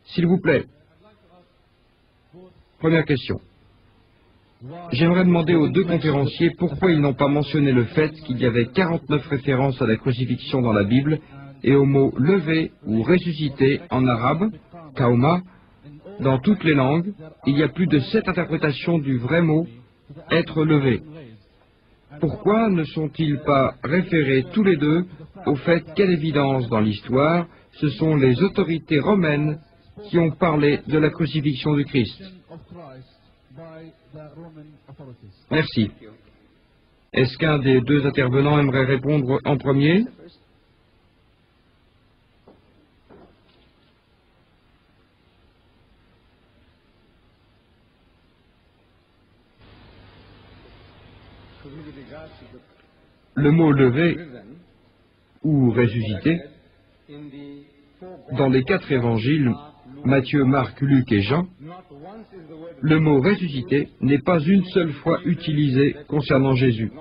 S'il vous plaît. Première question. J'aimerais demander aux deux conférenciers pourquoi ils n'ont pas mentionné le fait qu'il y avait 49 références à la crucifixion dans la Bible et au mot lever ou ressusciter en arabe, kauma, dans toutes les langues, il y a plus de 7 interprétations du vrai mot être levé. Pourquoi ne sont-ils pas référés tous les deux au fait qu'à l'évidence dans l'histoire, ce sont les autorités romaines qui ont parlé de la crucifixion du Christ? Merci. Est-ce qu'un des deux intervenants aimerait répondre en premier? Le mot lever ou ressusciter, dans les 4 évangiles, Matthieu, Marc, Luc et Jean, le mot ressusciter n'est pas une seule fois utilisé concernant Jésus.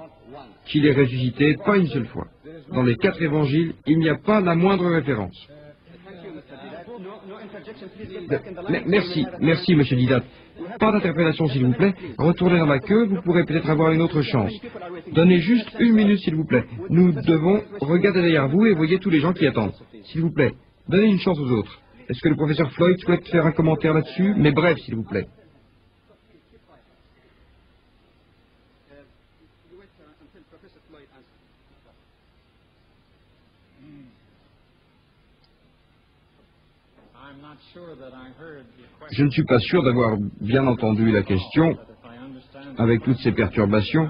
Qu'il est ressuscité, pas une seule fois. Dans les 4 évangiles, il n'y a pas la moindre référence. Merci, monsieur Didat. Pas d'interprétation, s'il vous plaît. Retournez dans la queue, vous pourrez peut-être avoir une autre chance. Donnez juste 1 minute, s'il vous plaît. Nous devons regarder derrière vous et voyez tous les gens qui attendent. S'il vous plaît, donnez une chance aux autres. Est-ce que le professeur Floyd souhaite faire un commentaire là-dessus? Mais bref, s'il vous plaît. Je ne suis pas sûr d'avoir bien entendu la question avec toutes ces perturbations,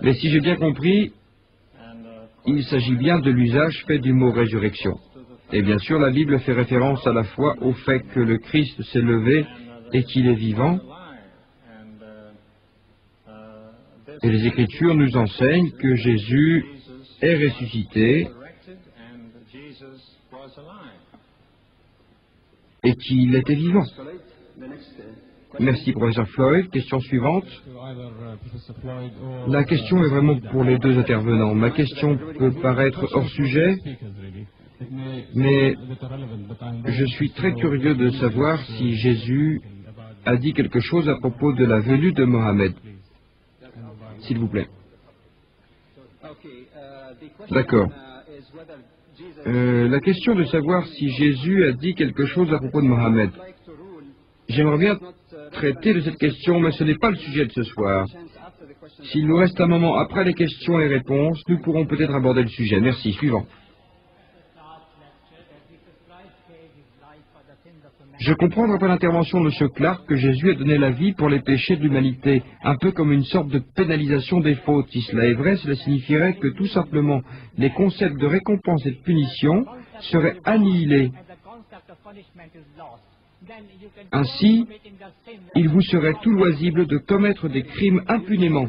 mais si j'ai bien compris, il s'agit bien de l'usage fait du mot résurrection. Et bien sûr, la Bible fait référence à la fois au fait que le Christ s'est levé et qu'il est vivant. Et les Écritures nous enseignent que Jésus est ressuscité et qu'il était vivant. Merci, professeur Floyd. Question suivante. La question est vraiment pour les deux intervenants. Ma question peut paraître hors sujet, mais je suis très curieux de savoir si Jésus a dit quelque chose à propos de la venue de Mohammed. S'il vous plaît. D'accord. La question de savoir si Jésus a dit quelque chose à propos de Mohammed. J'aimerais bien traiter de cette question, mais ce n'est pas le sujet de ce soir. S'il nous reste un moment après les questions et réponses, nous pourrons peut-être aborder le sujet. Merci. Suivant. Je comprends après l'intervention de M. Clark que Jésus a donné la vie pour les péchés de l'humanité, un peu comme une sorte de pénalisation des fautes. Si cela est vrai, cela signifierait que tout simplement les concepts de récompense et de punition seraient annihilés. Ainsi, il vous serait tout loisible de commettre des crimes impunément.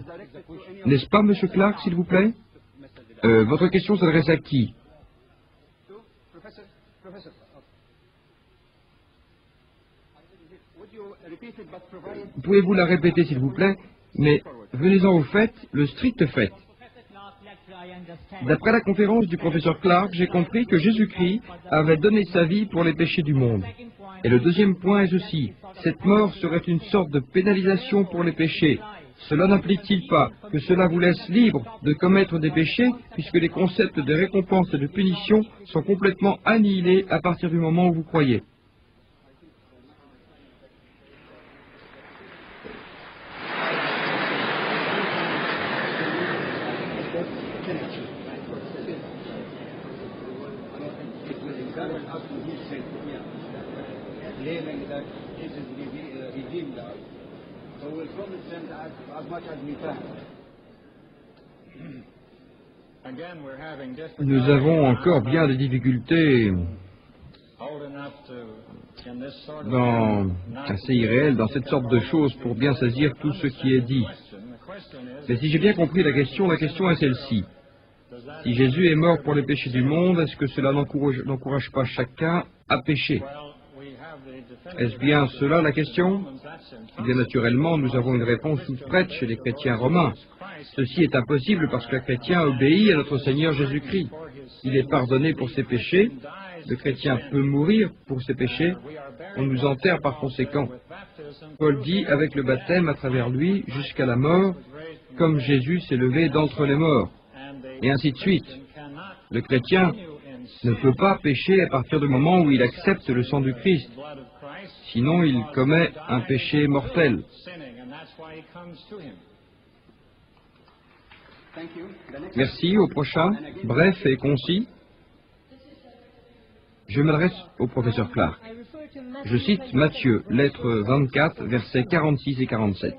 N'est-ce pas, M. Clark, s'il vous plaît? Votre question s'adresse à qui? Pouvez-vous la répéter, s'il vous plaît? Mais venez-en au fait, le strict fait. D'après la conférence du professeur Clark, j'ai compris que Jésus-Christ avait donné sa vie pour les péchés du monde. Et le deuxième point est ceci. Cette mort serait une sorte de pénalisation pour les péchés. Cela n'implique-t-il pas que cela vous laisse libre de commettre des péchés, puisque les concepts de récompense et de punition sont complètement annihilés à partir du moment où vous croyez? Nous avons encore bien des difficultés assez irréelles dans cette sorte de choses pour bien saisir tout ce qui est dit. Mais si j'ai bien compris la question est celle-ci. Si Jésus est mort pour les péchés du monde, est-ce que cela n'encourage pas chacun à pécher? Est-ce bien cela la question? Bien naturellement, nous avons une réponse toute prête chez les chrétiens romains. Ceci est impossible parce qu'un chrétien obéit à notre Seigneur Jésus-Christ. Il est pardonné pour ses péchés, Le chrétien peut mourir pour ses péchés, on nous enterre par conséquent. Paul dit, avec le baptême à travers lui, jusqu'à la mort, comme Jésus s'est levé d'entre les morts, et ainsi de suite. Le chrétien ne peut pas pécher à partir du moment où il accepte le sang du Christ, sinon il commet un péché mortel. Merci, au prochain, bref et concis. Je m'adresse au professeur Clark. Je cite Matthieu, lettre 24, versets 46 et 47.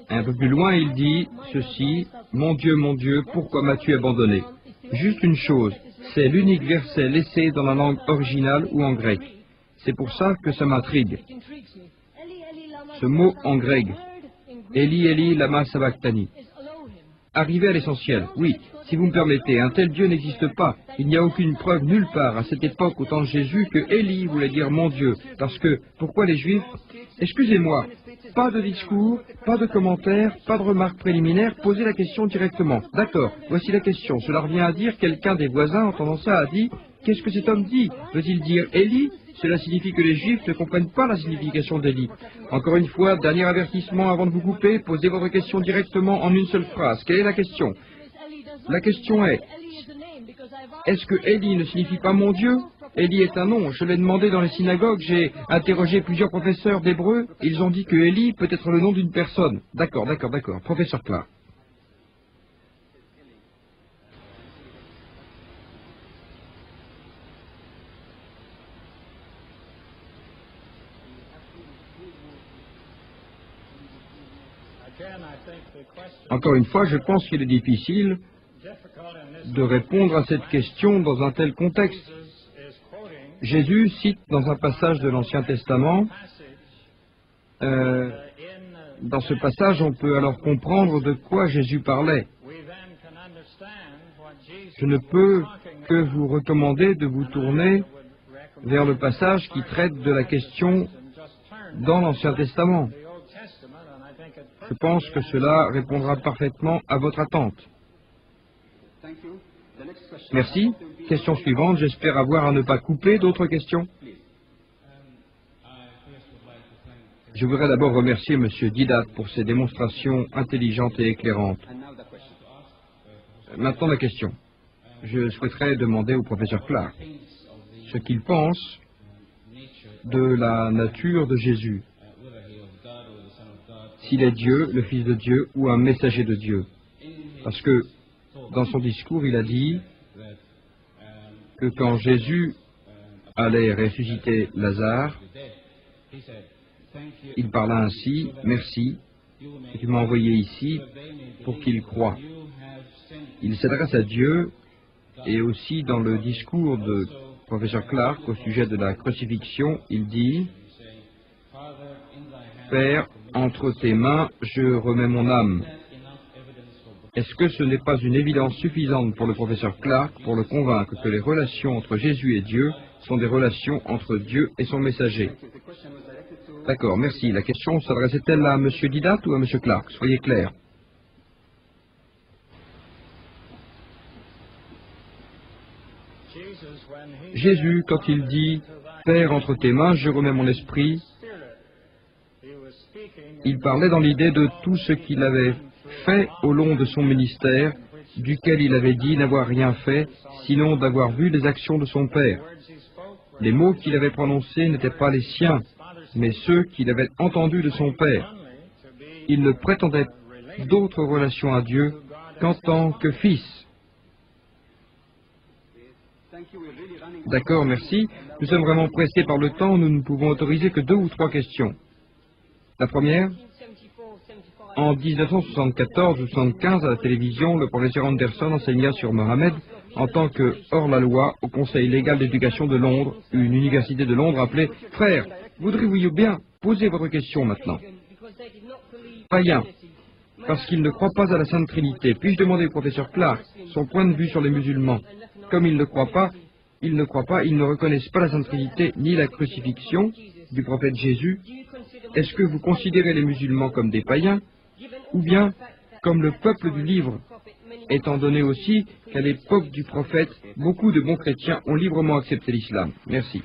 Un peu plus loin, il dit ceci, « Mon Dieu, pourquoi m'as-tu abandonné ?» Juste une chose, c'est l'unique verset laissé dans la langue originale ou en grec. C'est pour ça que ça m'intrigue. Ce mot en grec, « Eli, Eli, lama sabachthani ». Arrivé à l'essentiel, oui, si vous me permettez, un tel Dieu n'existe pas. Il n'y a aucune preuve nulle part à cette époque au temps de Jésus que Élie voulait dire mon Dieu. Parce que, pourquoi les Juifs? Excusez-moi, pas de discours, pas de commentaires, pas de remarques préliminaires, posez la question directement. D'accord, voici la question. Cela revient à dire, quelqu'un des voisins entendant ça a dit, qu'est-ce que cet homme dit? Veut-il dire Élie? Cela signifie que les Juifs ne comprennent pas la signification d'Élie. Encore une fois, dernier avertissement avant de vous couper, posez votre question directement en une seule phrase. Quelle est la question? La question est, est-ce que Élie ne signifie pas mon Dieu? Élie est un nom. Je l'ai demandé dans les synagogues, j'ai interrogé plusieurs professeurs d'hébreu, ils ont dit que Élie peut être le nom d'une personne. D'accord. Professeur Clark. Encore une fois, je pense qu'il est difficile de répondre à cette question dans un tel contexte. Jésus cite dans un passage de l'Ancien Testament, dans ce passage, on peut alors comprendre de quoi Jésus parlait. Je ne peux que vous recommander de vous tourner vers le passage qui traite de la question dans l'Ancien Testament. Je pense que cela répondra parfaitement à votre attente. Merci. Question suivante. J'espère avoir à ne pas couper. D'autres questions? Je voudrais d'abord remercier M. Didat pour ses démonstrations intelligentes et éclairantes. Maintenant la question. Je souhaiterais demander au professeur Clark ce qu'il pense de la nature de Jésus. S'il est Dieu, le Fils de Dieu ou un messager de Dieu. Parce que dans son discours, il a dit que quand Jésus allait ressusciter Lazare, il parla ainsi, « Merci, que tu m'as envoyé ici pour qu'il croie ». Il s'adresse à Dieu et aussi dans le discours de professeur Clark au sujet de la crucifixion, il dit « Père, entre tes mains, je remets mon âme ». Est-ce que ce n'est pas une évidence suffisante pour le professeur Clark pour le convaincre que les relations entre Jésus et Dieu sont des relations entre Dieu et son messager? D'accord, merci. La question s'adressait-elle à M. Didat ou à M. Clark? Soyez clair. Jésus, quand il dit « Père, entre tes mains, je remets mon esprit », il parlait dans l'idée de tout ce qu'il avait fait au long de son ministère, duquel il avait dit n'avoir rien fait, sinon d'avoir vu les actions de son Père. Les mots qu'il avait prononcés n'étaient pas les siens, mais ceux qu'il avait entendus de son Père. Il ne prétendait d'autre relation à Dieu qu'en tant que fils. D'accord, merci. Nous sommes vraiment pressés par le temps, nous ne pouvons autoriser que 2 ou 3 questions. La première, en 1974-75 à la télévision, le professeur Anderson enseigna sur Mohammed en tant que hors-la-loi au Conseil légal d'éducation de Londres, une université de Londres appelée « Frère, voudriez-vous bien poser votre question maintenant ?» Païen, parce qu'il ne croit pas à la Sainte Trinité. Puis-je demander au professeur Clark son point de vue sur les musulmans? Comme ils ne croient pas, ils ne reconnaissent pas la Sainte Trinité ni la crucifixion du prophète Jésus. Est-ce que vous considérez les musulmans comme des païens ou bien comme le peuple du livre étant donné aussi qu'à l'époque du prophète, beaucoup de bons chrétiens ont librement accepté l'islam. Merci.